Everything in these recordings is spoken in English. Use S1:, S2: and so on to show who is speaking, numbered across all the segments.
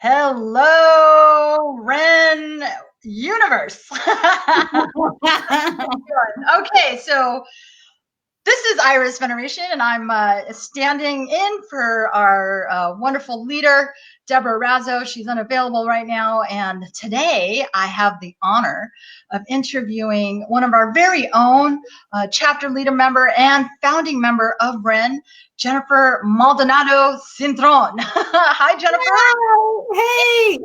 S1: Hello, WREN universe. Okay, so this is Iris Veneration, and I'm standing in for our wonderful leader, Deborah Razzo. She's unavailable right now, and today I have the honor of interviewing one of our very own chapter leader member and founding member of WREN, Jennifer Maldonado Cintron. Hi, Jennifer.
S2: Wow. Hey.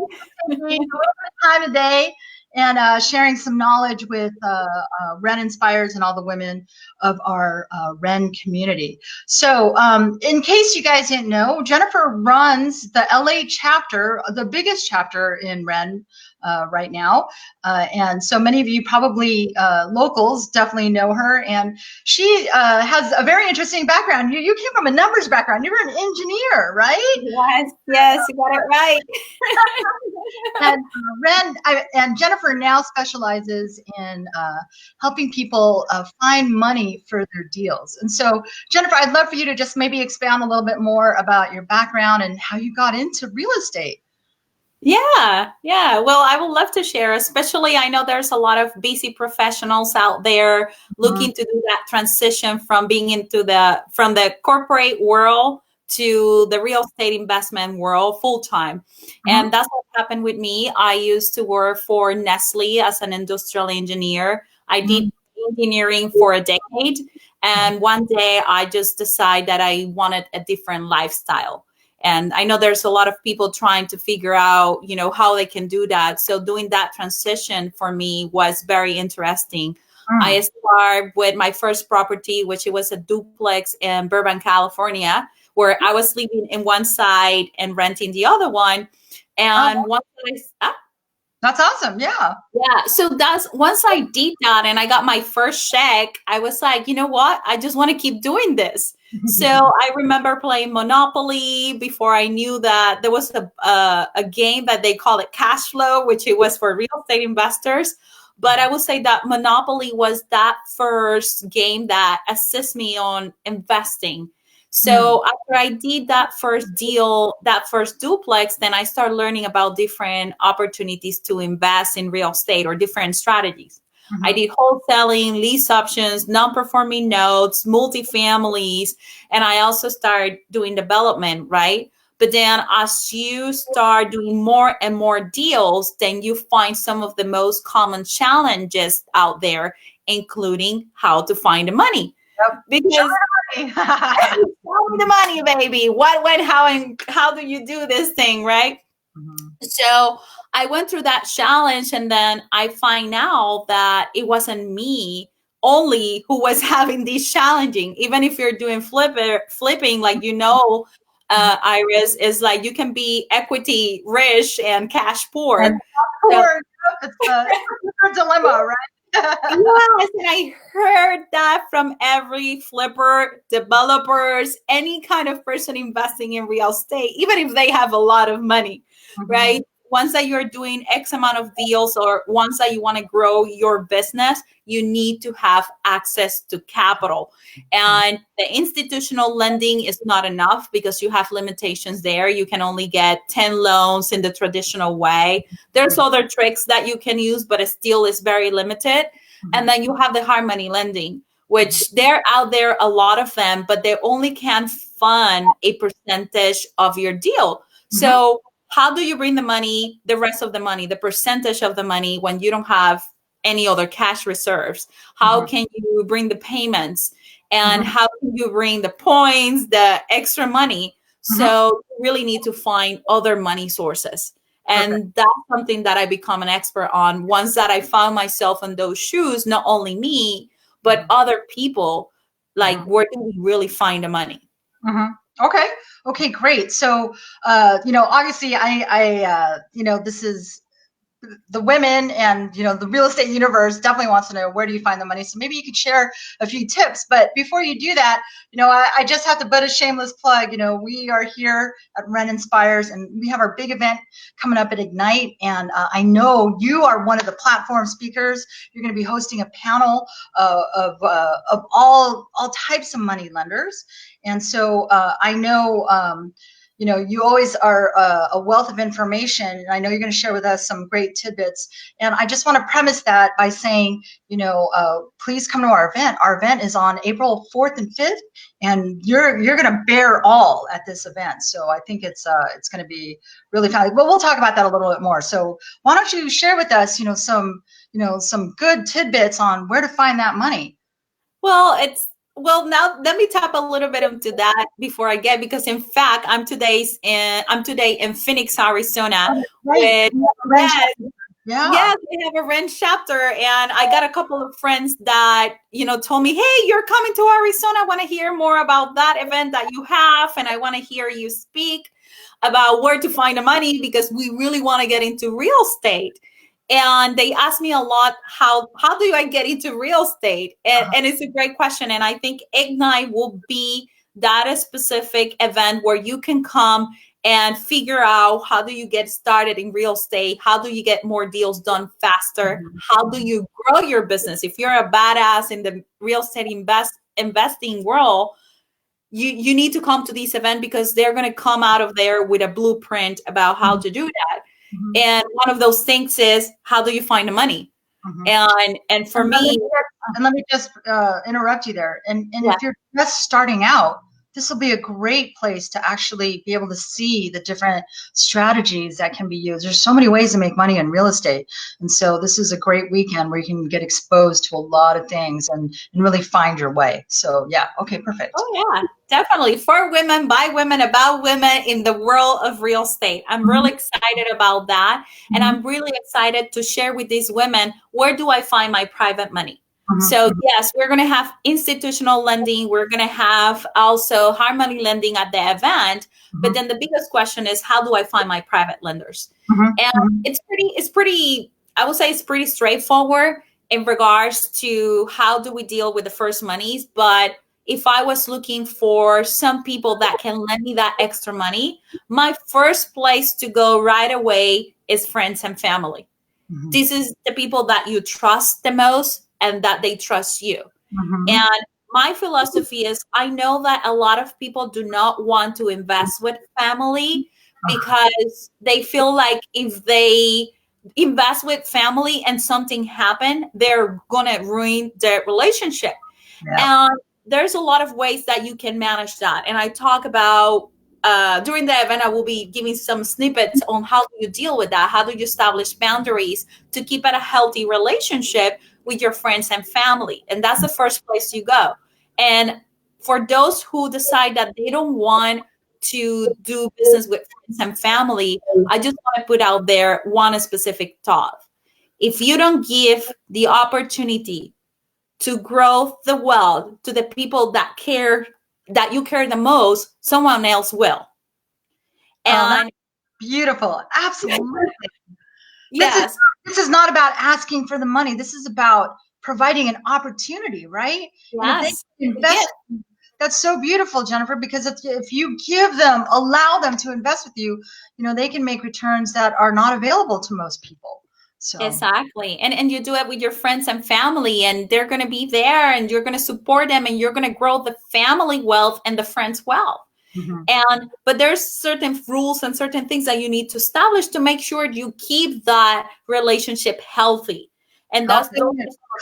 S1: Time today and sharing some knowledge with WREN Inspires and all the women of our WREN community. So in case you guys didn't know, Jennifer runs the LA chapter, the biggest chapter in WREN right now. And so many of you probably locals definitely know her. And she has a very interesting background. You came from a numbers background. You were an engineer, right?
S2: Yes, you got it right.
S1: And and Jennifer now specializes in helping people find money for their deals. And so, Jennifer, I'd love for you to just maybe expand a little bit more about your background and how you got into real estate.
S2: Yeah. Well, I would love to share, especially I know there's a lot of busy professionals out there looking to do that transition from being from the corporate world to the real estate investment world full time. And that's what happened with me. I used to work for Nestle as an industrial engineer. I did engineering for a decade. And one day I just decided that I wanted a different lifestyle. And I know there's a lot of people trying to figure out, how they can do that. So doing that transition for me was very interesting. I started with my first property, which it was a duplex in Burbank, California, where I was living in one side and renting the other one. And
S1: that's awesome. Yeah.
S2: So once I did that and I got my first check, I was like, you know what? I just want to keep doing this. So I remember playing Monopoly before I knew that there was a game that they call it cash flow, which it was for real estate investors. But I would say that Monopoly was that first game that assists me on investing. So after I did that first deal, that first duplex, then I started learning about different opportunities to invest in real estate or different strategies. I did wholesaling, lease options, non-performing notes, multifamilies, and I also started doing development, right? But then as you start doing more and more deals, then you find some of the most common challenges out there, including how to find the money. Because show me the money, baby. What, when, how, and how do you do this thing, right? So I went through that challenge, and then I find out that it wasn't me only who was having these challenging. Even if you're doing flipping, like Iris, is like you can be equity rich and cash poor.
S1: And it's a dilemma, right?
S2: Yes, and I heard that from every flipper, developers, any kind of person investing in real estate, even if they have a lot of money, right? Once that you're doing X amount of deals, or once that you want to grow your business, you need to have access to capital. And the institutional lending is not enough because you have limitations there. You can only get 10 loans in the traditional way. There's other tricks that you can use, but it still is very limited. And then you have the hard money lending, which they're out there, a lot of them, but they only can fund a percentage of your deal. So how do you bring the money, the rest of the money, the percentage of the money when you don't have any other cash reserves? How can you bring the payments? And how can you bring the points, the extra money? So you really need to find other money sources. And that's something that I become an expert on. Once that I found myself in those shoes, not only me, but other people, like where do we really find the money?
S1: Okay, great. So, obviously I this is the women and, the real estate universe definitely wants to know, where do you find the money? So maybe you could share a few tips. But before you do that, I just have to put a shameless plug. We are here at WREN Inspires, and we have our big event coming up at Ignite. And I know you are one of the platform speakers. You're going to be hosting a panel of all types of money lenders. And so I know you always are a wealth of information, and I know you're going to share with us some great tidbits. And I just want to premise that by saying, please come to our event. Our event is on April 4th and 5th, and you're going to bear all at this event. So I think it's going to be really fun. But we'll talk about that a little bit more. So why don't you share with us, some good tidbits on where to find that money?
S2: Well, now let me tap a little bit into that before I get, because in fact I'm today in Phoenix, Arizona.
S1: Right.
S2: With
S1: Right.
S2: yes,
S1: Yeah.
S2: yes, we have a REN chapter, and I got a couple of friends that told me, "Hey, you're coming to Arizona. I want to hear more about that event that you have, and I want to hear you speak about where to find the money because we really want to get into real estate." And they asked me a lot, how do I get into real estate? And it's a great question. And I think Ignite will be that specific event where you can come and figure out how do you get started in real estate? How do you get more deals done faster? How do you grow your business? If you're a badass in the real estate investing world, you need to come to this event because they're going to come out of there with a blueprint about how to do that. And one of those things is, how do you find the money? And for me,
S1: and let me just interrupt you there. And
S2: yeah.
S1: if you're just starting out, this will be a great place to actually be able to see the different strategies that can be used. There's so many ways to make money in real estate. And so this is a great weekend where you can get exposed to a lot of things and really find your way. So yeah, okay, perfect.
S2: Oh yeah, definitely. For women, by women, about women in the world of real estate. I'm really excited about that. And I'm really excited to share with these women, where do I find my private money? So yes, we're going to have institutional lending. We're going to have also hard money lending at the event. But then the biggest question is, how do I find my private lenders? And it's pretty, I would say it's pretty straightforward in regards to how do we deal with the first monies. But if I was looking for some people that can lend me that extra money, my first place to go right away is friends and family. This is the people that you trust the most and that they trust you. And my philosophy is, I know that a lot of people do not want to invest with family because they feel like if they invest with family and something happen, they're going to ruin their relationship. And there's a lot of ways that you can manage that. And I talk about during the event, I will be giving some snippets on how do you deal with that? How do you establish boundaries to keep a healthy relationship with your friends and family? And that's the first place you go. And for those who decide that they don't want to do business with friends and family, I just want to put out there one specific thought. If you don't give the opportunity to grow the wealth to the people that you care the most, someone else will. And
S1: beautiful. Absolutely.
S2: yes.
S1: This is not about asking for the money. This is about providing an opportunity, right?
S2: Yes.
S1: They invest. That's so beautiful, Jennifer, because if you allow them to invest with you, they can make returns that are not available to most people. So.
S2: Exactly. And you do it with your friends and family, and they're going to be there and you're going to support them and you're going to grow the family wealth and the friends wealth. But there's certain rules and certain things that you need to establish to make sure you keep that relationship healthy. And that's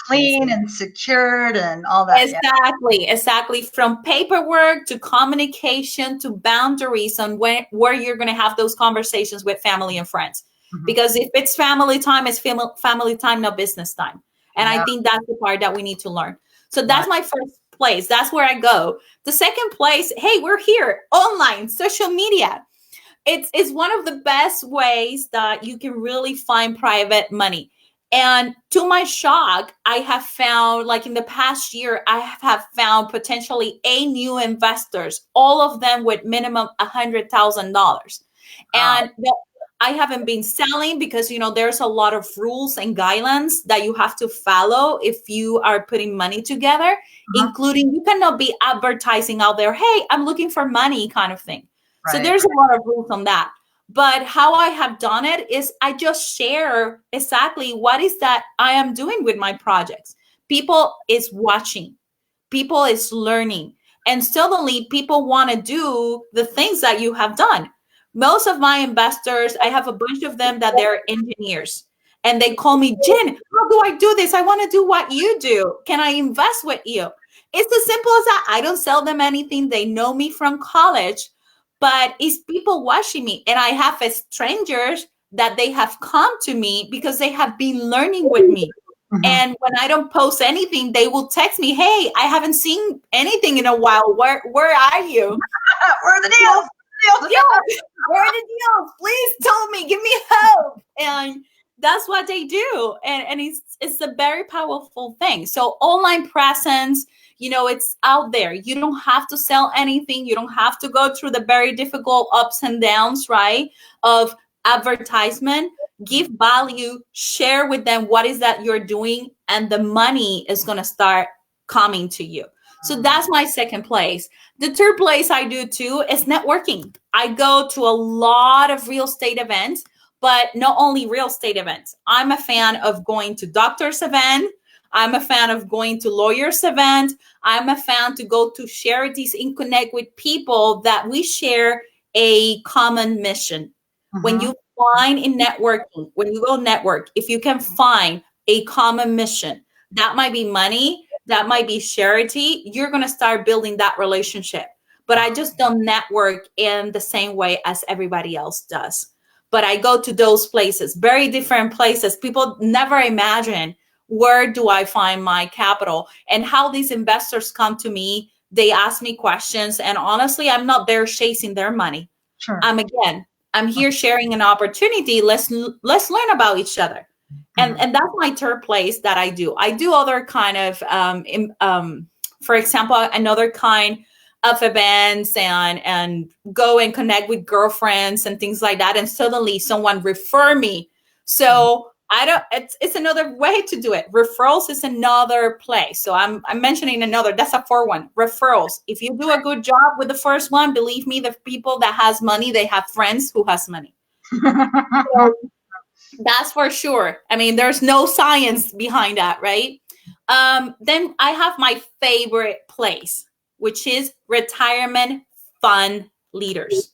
S1: clean and secured and all that.
S2: Exactly. From paperwork to communication to boundaries on where you're going to have those conversations with family and friends. Because if it's family time, it's family time, not business time. And I think that's the part that we need to learn. So that's my first place. That's where I go. The second place, hey, we're here online, social media. It's one of the best ways that you can really find private money. And to my shock, I have found, like in the past year, I have found potentially 8 new investors, all of them with minimum $100,000. And I haven't been selling because, there's a lot of rules and guidelines that you have to follow if you are putting money together, including you cannot be advertising out there, hey, I'm looking for money kind of thing. Right. So there's a lot of rules on that. But how I have done it is I just share exactly what is that I am doing with my projects. People is watching. People is learning. And suddenly people want to do the things that you have done. Most of my investors, I have a bunch of them that they're engineers. And they call me, Jen, how do I do this? I want to do what you do. Can I invest with you? It's as simple as that. I don't sell them anything. They know me from college, but it's people watching me. And I have strangers that they have come to me because they have been learning with me.
S1: Mhm.
S2: And when I don't post anything, they will text me, hey, I haven't seen anything in a while. Where are you?
S1: Where are the deals?
S2: Yeah, where are the deals? Please tell me, give me help. And that's what they do. And it's a very powerful thing. So online presence, it's out there. You don't have to sell anything. You don't have to go through the very difficult ups and downs, right? Of advertisement. Give value, share with them what is that you're doing, and the money is going to start coming to you. So that's my second place. The third place I do too is networking. I go to a lot of real estate events, but not only real estate events. I'm a fan of going to doctors' events. I'm a fan of going to lawyers' events. I'm a fan to go to charities and connect with people that we share a common mission. When you find in networking, when you go network, if you can find a common mission, that might be money, that might be charity, you're going to start building that relationship. But I just don't network in the same way as everybody else does. But I go to those places, very different places. People never imagine, where do I find my capital? And how these investors come to me, they ask me questions. And honestly, I'm not there chasing their money.
S1: Sure.
S2: I'm here sharing an opportunity. Let's learn about each other. And that's my third place that I do. I do other kind of, for example, another kind of events and go and connect with girlfriends and things like that. And suddenly someone refer me. So it's another way to do it. Referrals is another place. So I'm mentioning another, that's a fourth one, referrals. If you do a good job with the first one, believe me, the people that has money, they have friends who has money. So that's for sure. I mean, there's no science behind that, right? Then I have my favorite place, which is retirement fund leaders.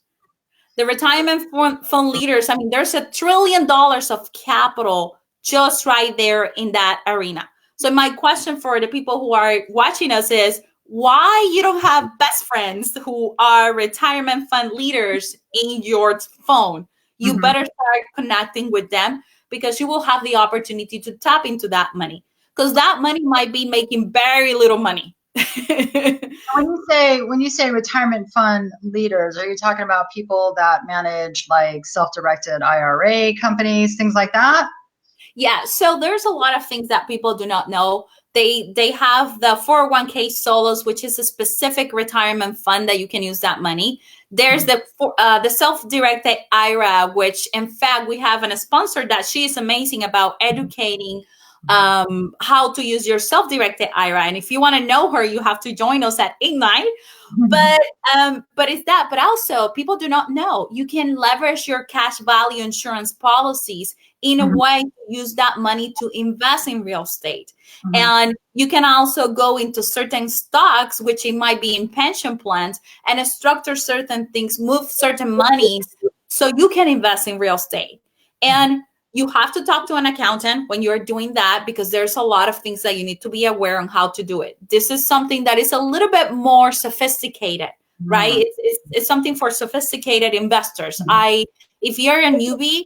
S2: The retirement fund leaders, I mean, there's $1 trillion of capital just right there in that arena. So my question for the people who are watching us is, why you don't have best friends who are retirement fund leaders in your phone? You better start connecting with them, because you will have the opportunity to tap into that money, because that money might be making very little money.
S1: When you say retirement fund leaders, are you talking about people that manage like self-directed IRA companies, things like that?
S2: Yeah, so there's a lot of things that people do not know. They have the 401k solos, which is a specific retirement fund that you can use that money. There's the self-directed IRA, which in fact we have a sponsor that she is amazing about educating how to use your self-directed IRA. And if you want to know her, you have to join us at Ignite. But it's that. But also, people do not know you can leverage your cash value insurance policies in a way to use that money to invest in real estate. And you can also go into certain stocks, which it might be in pension plans, and structure certain things, move certain monies so you can invest in real estate. And you have to talk to an accountant when you're doing that, because there's a lot of things that you need to be aware on how to do it. This is something that is a little bit more sophisticated, right? It's something for sophisticated investors. If you're a newbie,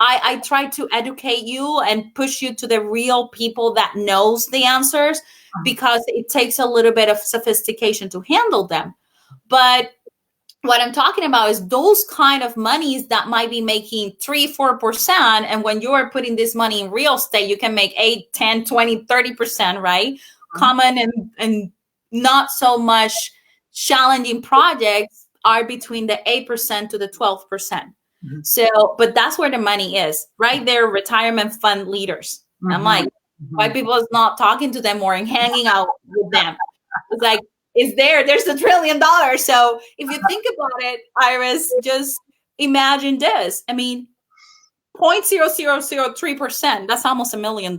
S2: I try to educate you and push you to the real people that knows the answers, because it takes a little bit of sophistication to handle them. But what I'm talking about is those kind of monies that might be making 3-4%. And when you're putting this money in real estate, you can make 8, 10, 20, 30%, right? Common and not so much challenging projects are between the 8% to the 12%. So, but that's where the money is, right there, retirement fund leaders. I'm like, why people is not talking to them more and hanging out with them? It's like, there's $1 trillion. So if you think about it, Iris, just imagine this. I mean, 0.0003%, that's almost $1 million.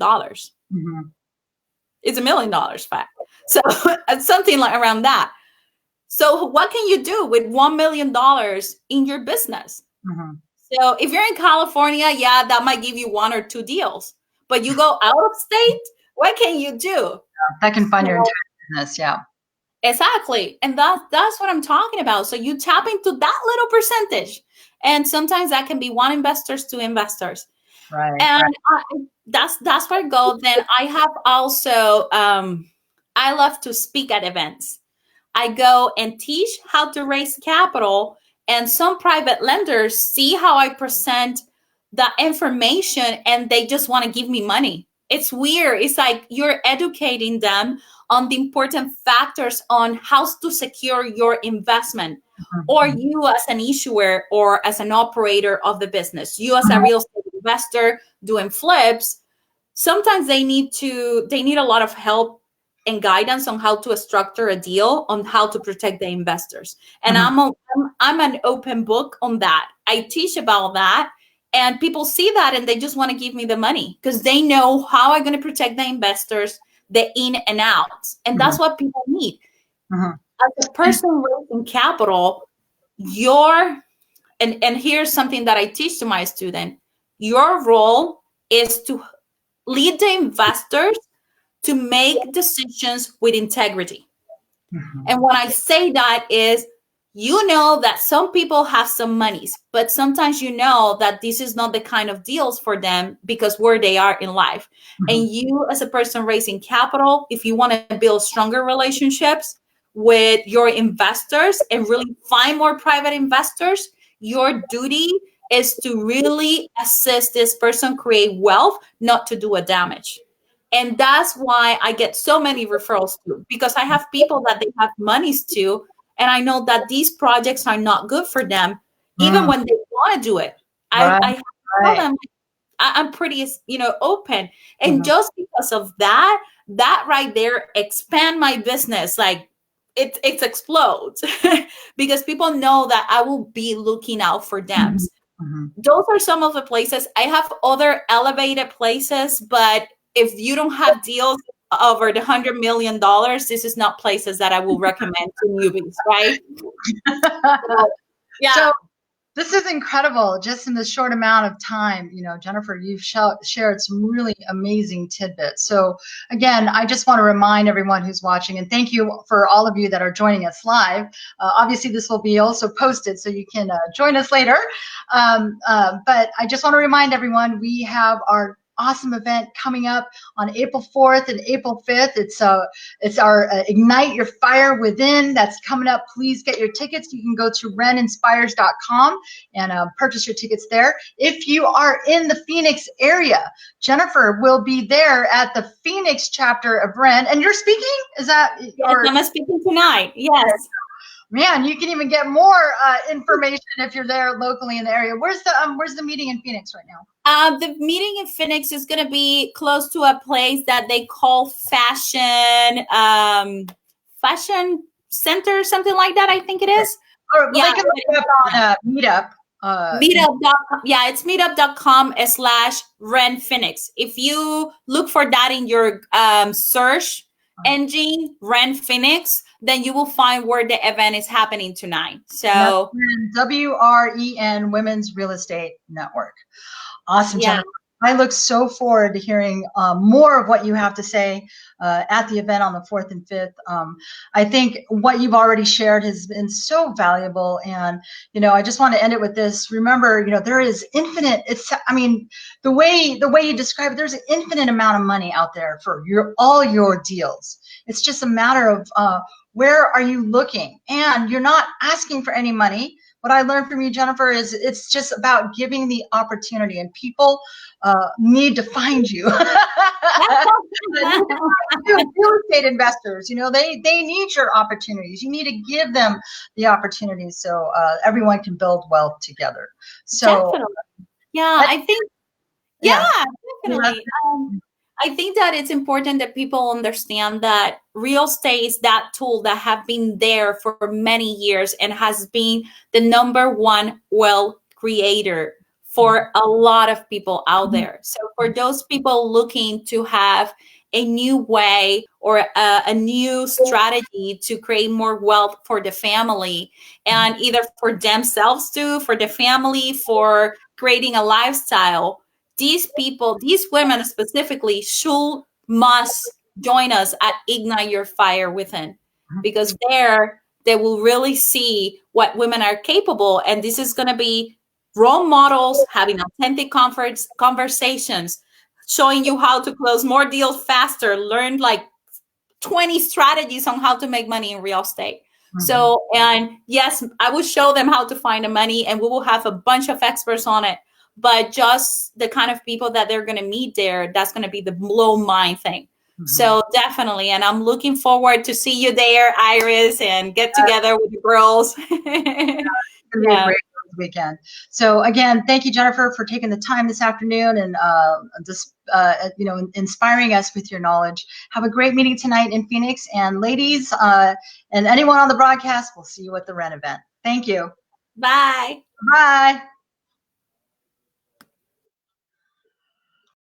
S2: It's $1 million fact. So it's something like around that. So what can you do with $1 million in your business?
S1: Mm-hmm.
S2: So if you're in California, yeah, that might give you one or two deals. But you go out of state, what can you do?
S1: That can fund your
S2: So,
S1: entire business. Yeah.
S2: exactly. And that's what I'm talking about. So you tap into that little percentage. And sometimes that can be one investors, two investors.
S1: Right.
S2: And
S1: Right.
S2: that's where I go. Then I have also I love to speak at events. I go and teach how to raise capital, and some private lenders see how I present the information and they just want to give me money. It's weird. It's like you're educating them on the important factors on how to secure your investment, or
S1: Mm-hmm.
S2: you as an issuer or as an operator of the business, you as a real estate investor doing flips. Sometimes they need a lot of help and guidance on how to structure a deal, on how to protect the investors. And
S1: Mm-hmm.
S2: I'm an open book on that. I teach about that, and people see that and they just want to give me the money because they know how I'm going to protect the investors, the in and outs. And
S1: Mm-hmm.
S2: that's what people need.
S1: Mm-hmm.
S2: As a person raising capital, your and here's something that I teach to my student. Your role is to lead the investors to make decisions with integrity.
S1: Mm-hmm.
S2: And when I say that is, you know that some people have some monies, but sometimes you know that this is not the kind of deals for them because where they are in life.
S1: Mm-hmm.
S2: And you as a person raising capital, if you want to build stronger relationships with your investors and really find more private investors, your duty is to really assist this person create wealth, not to do a damage. And that's why I get so many referrals too, because I have people that they have monies to, and I know that these projects are not good for them, even
S1: Mm-hmm.
S2: when they want to do it.
S1: Right.
S2: I have to tell
S1: Right.
S2: them I'm pretty, open. And
S1: Mm-hmm.
S2: just because of that, that right there expand my business. Like it explodes because people know that I will be looking out for them.
S1: Mm-hmm. Mm-hmm.
S2: Those are some of the places. I have other elevated places, but if you don't have deals over the $100 million, this is not places that I will recommend to newbies, right? So, yeah.
S1: So this is incredible. Just in this short amount of time, Jennifer, you've shared some really amazing tidbits. So again, I just want to remind everyone who's watching, and thank you for all of you that are joining us live. Obviously, this will be also posted, so you can join us later. But I just want to remind everyone, we have our awesome event coming up on April 4th and April 5th. It's our Ignite Your Fire Within. That's coming up. Please get your tickets. You can go to wreninspires.com and purchase your tickets there. If you are in the Phoenix area, Jennifer will be there at the Phoenix chapter of WREN. And you're speaking? Is that?
S2: Yes, I'm speaking tonight. Yes.
S1: Man, you can even get more information if you're there locally in the area. Where's the meeting in Phoenix right now?
S2: The meeting in Phoenix is going to be close to a place that they call Fashion Center, something like that. I think it is.
S1: Or well,
S2: Yeah,
S1: they can look up on Meetup.
S2: Meetup.com. Yeah, it's meetup.com/WREN Phoenix. If you look for that in your search engine, WREN Phoenix, then you will find where the event is happening tonight. So
S1: WREN, Women's Real Estate Network. Awesome,
S2: yeah.
S1: Jennifer. I look so forward to hearing more of what you have to say at the event on the 4th and 5th. I think what you've already shared has been so valuable. And, I just want to end it with this. Remember, there is infinite, the way you describe it, there's an infinite amount of money out there for all your deals. It's just a matter of where are you looking? And you're not asking for any money. What I learned from you, Jennifer, is it's just about giving the opportunity, and people need to find you. Real estate investors, they need your opportunities. You need to give them the opportunities so everyone can build wealth together. So,
S2: Definitely. Yeah, I think. Yeah, definitely. I think that it's important that people understand that real estate is that tool that have been there for many years and has been the number one wealth creator for a lot of people out there. So for those people looking to have a new way or a new strategy to create more wealth for the family, and either for themselves too, for the family, for creating a lifestyle. These people, these women specifically, must join us at Ignite Your Fire Within, because there they will really see what women are capable. And this is going to be role models, having authentic conversations, showing you how to close more deals faster, learn like 20 strategies on how to make money in real estate. So, and yes, I will show them how to find the money, and we will have a bunch of experts on it. But just the kind of people that they're going to meet there, that's going to be the blow mind thing. So definitely. And I'm looking forward to see you there, Iris, and get together with the girls.
S1: Be a great weekend. So again, thank you, Jennifer, for taking the time this afternoon and just inspiring us with your knowledge. Have a great meeting tonight in Phoenix, and ladies and anyone on the broadcast, we'll see you at the WREN event. Thank you.
S2: Bye.
S1: Bye.